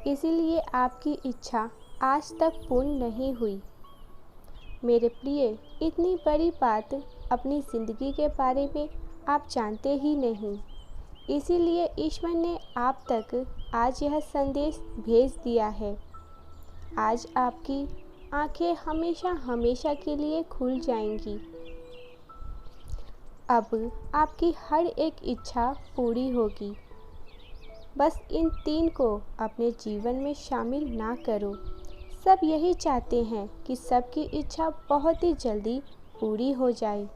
इसीलिए आपकी इच्छा आज तक पूर्ण नहीं हुई। मेरे प्रिय, इतनी बड़ी बात अपनी ज़िंदगी के बारे में आप जानते ही नहीं। इसीलिए ईश्वर ने आप तक आज यह संदेश भेज दिया है। आज आपकी आंखें हमेशा हमेशा के लिए खुल जाएंगी। अब आपकी हर एक इच्छा पूरी होगी। बस इन 3 को अपने जीवन में शामिल ना करो। सब यही चाहते हैं कि सबकी इच्छा बहुत ही जल्दी पूरी हो जाए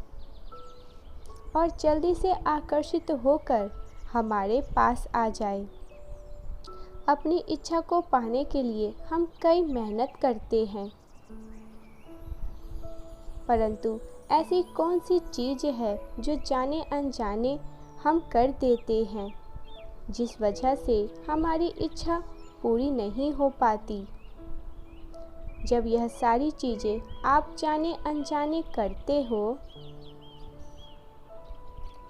और जल्दी से आकर्षित होकर हमारे पास आ जाए। अपनी इच्छा को पाने के लिए हम कई मेहनत करते हैं, परंतु ऐसी कौन सी चीज़ है जो जाने अनजाने हम कर देते हैं, जिस वजह से हमारी इच्छा पूरी नहीं हो पाती। जब यह सारी चीज़ें आप जाने अनजाने करते हो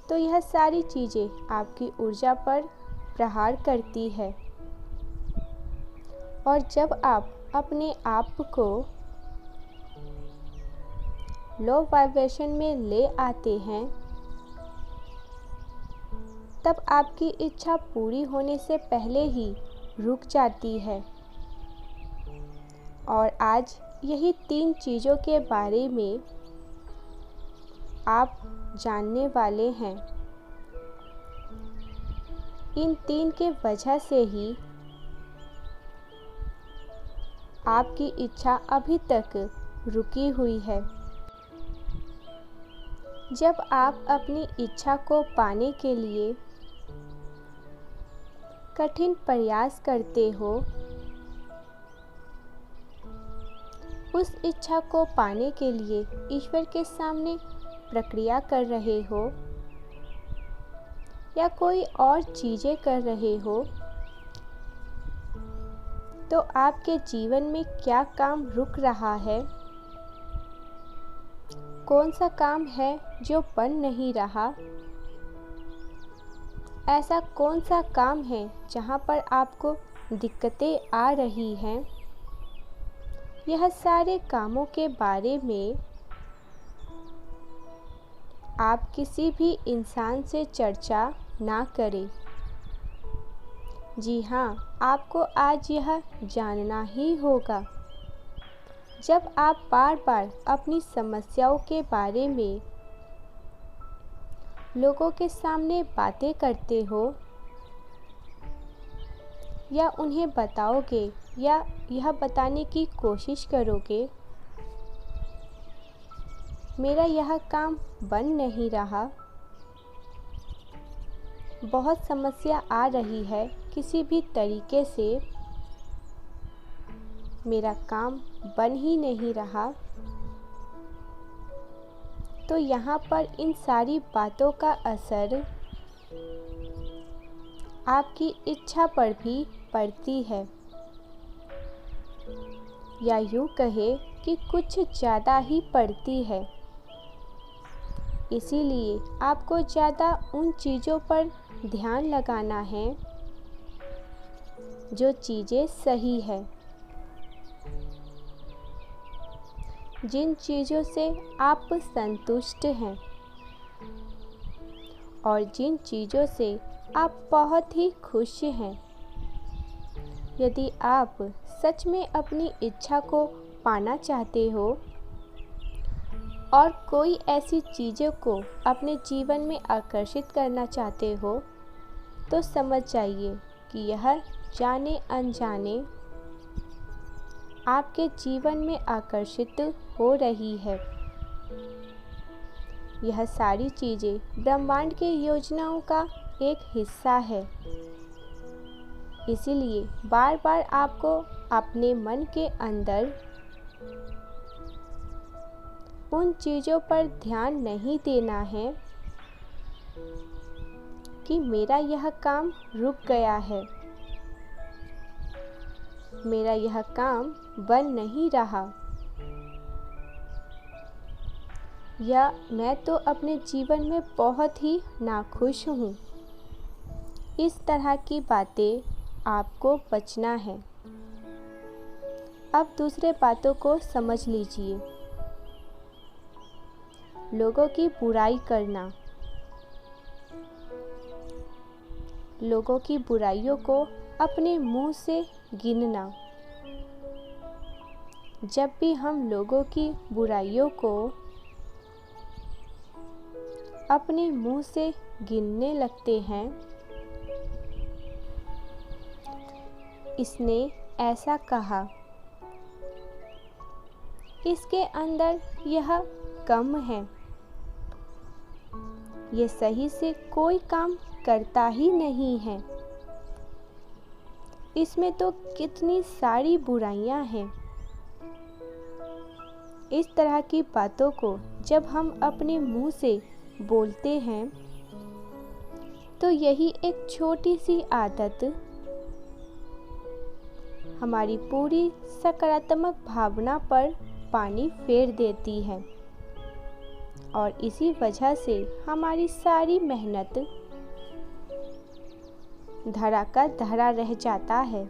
तो यह सारी चीज़ें आपकी ऊर्जा पर प्रहार करती है, और जब आप अपने आप को लो वाइब्रेशन में ले आते हैं तब आपकी इच्छा पूरी होने से पहले ही रुक जाती है। और आज यही 3 चीज़ों के बारे में आप जानने वाले हैं। इन 3 के वजह से ही आपकी इच्छा अभी तक रुकी हुई है। जब आप अपनी इच्छा को पाने के लिए कठिन प्रयास करते हो, उस इच्छा को पाने के लिए ईश्वर के सामने प्रक्रिया कर रहे हो या कोई और चीज़ें कर रहे हो, तो आपके जीवन में क्या काम रुक रहा है? कौन सा काम है जो बन नहीं रहा? ऐसा कौन सा काम है जहाँ पर आपको दिक्कतें आ रही हैं? यह सारे कामों के बारे में आप किसी भी इंसान से चर्चा ना करें। जी हाँ, आपको आज यह जानना ही होगा। जब आप बार बार अपनी समस्याओं के बारे में लोगों के सामने बातें करते हो या उन्हें बताओगे या यह बताने की कोशिश करोगे, मेरा यह काम बन नहीं रहा, बहुत समस्या आ रही है, किसी भी तरीके से मेरा काम बन ही नहीं रहा, तो यहाँ पर इन सारी बातों का असर आपकी इच्छा पर भी पड़ती है, या यूँ कहे कि कुछ ज़्यादा ही पड़ती है। इसीलिए आपको ज़्यादा उन चीज़ों पर ध्यान लगाना है जो चीज़ें सही है, जिन चीज़ों से आप संतुष्ट हैं और जिन चीज़ों से आप बहुत ही खुश हैं। यदि आप सच में अपनी इच्छा को पाना चाहते हो और कोई ऐसी चीज़ों को अपने जीवन में आकर्षित करना चाहते हो, तो समझ जाइए कि यह जाने अनजाने आपके जीवन में आकर्षित हो रही है। यह सारी चीज़ें ब्रह्मांड की योजनाओं का एक हिस्सा है। इसीलिए बार बार आपको अपने मन के अंदर उन चीज़ों पर ध्यान नहीं देना है कि मेरा यह काम रुक गया है, मेरा यह काम बन नहीं रहा, या मैं तो अपने जीवन में बहुत ही नाखुश हूँ। इस तरह की बातें आपको बचना है। अब दूसरे बातों को समझ लीजिए। लोगों की बुराई करना, लोगों की बुराइयों को अपने मुंह से गिनना। जब भी हम लोगों की बुराइयों को अपने मुंह से गिनने लगते हैं, इसने ऐसा कहा, इसके अंदर यह कम है, ये सही से कोई काम करता ही नहीं है, इसमें तो कितनी सारी बुराइयां हैं। इस तरह की बातों को जब हम अपने मुंह से बोलते हैं तो यही एक छोटी सी आदत हमारी पूरी सकारात्मक भावना पर पानी फेर देती है और इसी वजह से हमारी सारी मेहनत धरा का धरा रह जाता है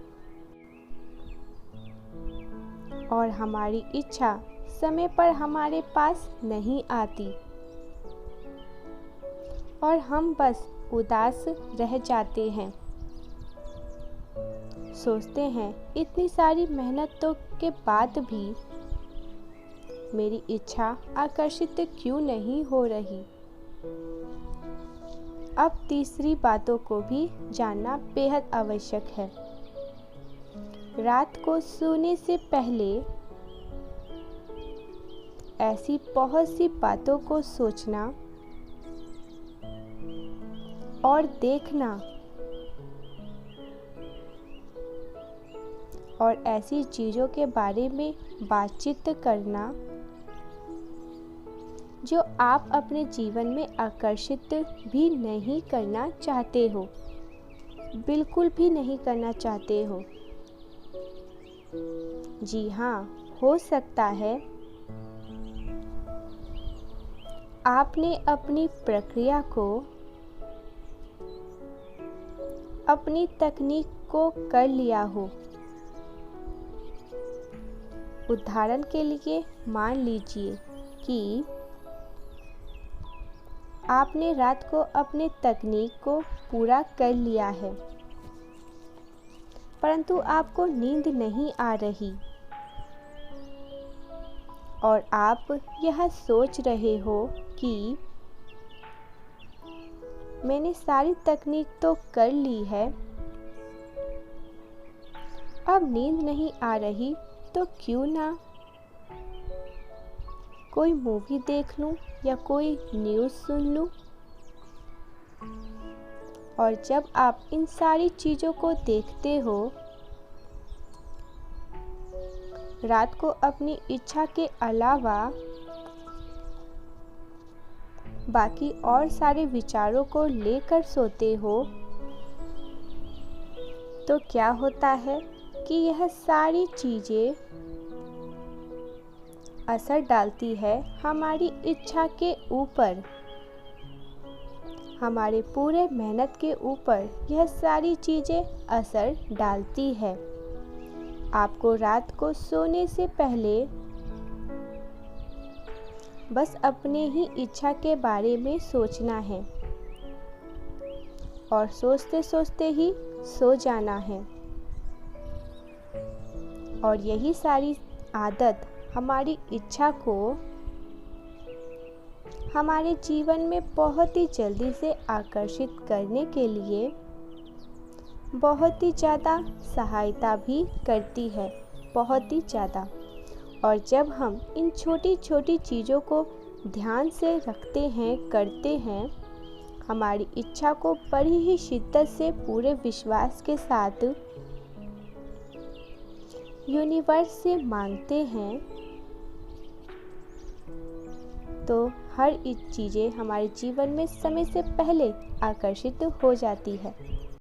और हमारी इच्छा समय पर हमारे पास नहीं आती और हम बस उदास रह जाते हैं। सोचते हैं इतनी सारी मेहनतों के बाद भी मेरी इच्छा आकर्षित क्यों नहीं हो रही। अब तीसरी बातों को भी जानना बेहद आवश्यक है। रात को सोने से पहले ऐसी बहुत सी बातों को सोचना और देखना और ऐसी चीज़ों के बारे में बातचीत करना जो आप अपने जीवन में आकर्षित भी नहीं करना चाहते हो, बिल्कुल भी नहीं करना चाहते हो। जी हाँ, हो सकता है आपने अपनी प्रक्रिया को, अपनी तकनीक को कर लिया हो। उदाहरण के लिए मान लीजिए कि आपने रात को अपने तकनीक को पूरा कर लिया है, परंतु आपको नींद नहीं आ रही और आप यह सोच रहे हो कि मैंने सारी तकनीक तो कर ली है, अब नींद नहीं आ रही तो क्यों ना कोई मूवी देख लूं या कोई न्यूज़ सुन लूं। और जब आप इन सारी चीज़ों को देखते हो, रात को अपनी इच्छा के अलावा बाकी और सारे विचारों को लेकर सोते हो, तो क्या होता है कि यह सारी चीज़ें असर डालती है हमारी इच्छा के ऊपर, हमारे पूरे मेहनत के ऊपर यह सारी चीज़ें असर डालती है। आपको रात को सोने से पहले बस अपने ही इच्छा के बारे में सोचना है और सोचते सोचते ही सो जाना है। और यही सारी आदत हमारी इच्छा को हमारे जीवन में बहुत ही जल्दी से आकर्षित करने के लिए बहुत ही ज़्यादा सहायता भी करती है, बहुत ही ज़्यादा। और जब हम इन छोटी छोटी चीज़ों को ध्यान से रखते हैं, करते हैं, हमारी इच्छा को बड़ी ही शिद्दत से पूरे विश्वास के साथ यूनिवर्स से मांगते हैं, तो हर एक चीज़ें हमारे जीवन में समय से पहले आकर्षित हो जाती है।